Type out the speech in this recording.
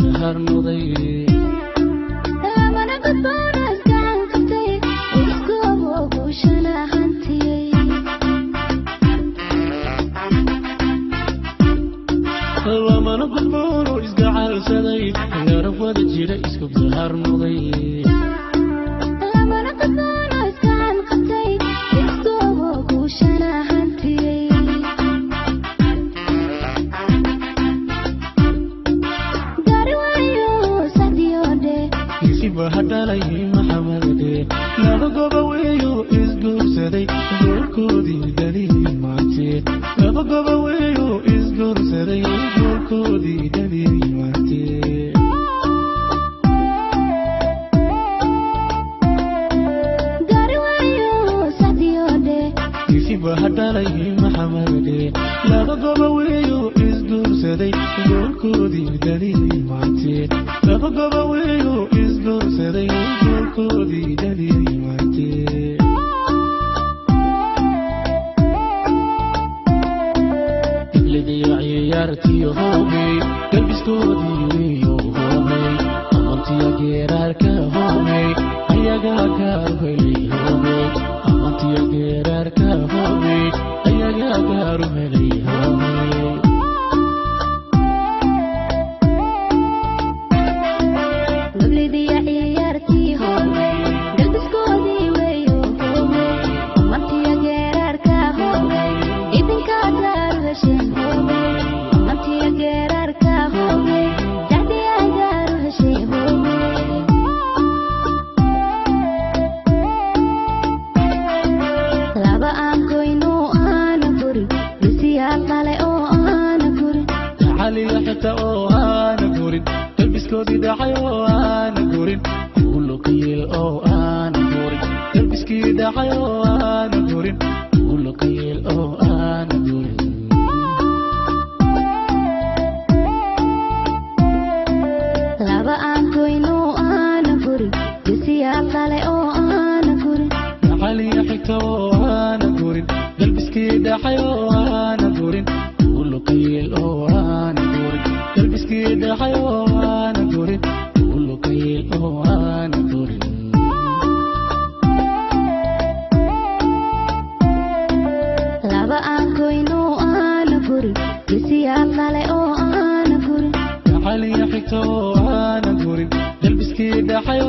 sahar noqday lamana gudboonaas gacan qabtay isku guushana hantiyay lamana gudboono isgacalsaday garab wada jira isku sahar noqday lamana gudboonaas gacan qabtay isku guushana hantiyay hadalay maxamade laba gobaweeyo isguursaday goolkoodii dhalii maantee laba gobaweeyo isguursaday goolkoodii dhalii maantee gariwayo sadiyode isiba hadalay maxamade laba gobaweeyo isguursaday goolkoodii dhalii maantee laba gobaweeyo isguursaday goolkoodii dhalii maantee iblidiyo ciyaartii hoomey galbiskoodii weeyo hoomey amantiya geeraarka hoomey ayagaa gaar helay hoomey amantiya geeraarka hoomey ayagaa gaaru helay hoomey قلبي دحي وانا قورين كله قيل او انا قورين قلبي دحي وانا قورين كله قيل او انا قورين laba aan goyno aana gurin bisiyaa kale oo aana gurin علي حكتا وانا قورين قلبي دحي وانا قورين كله قيل او انا قورين قلبي دحي وانا قورين كله قيل او انا قورين laba aan goyno aana gurin bisiyaa kale oo aana gurin علي حكتا وانا قورين قلبي دحي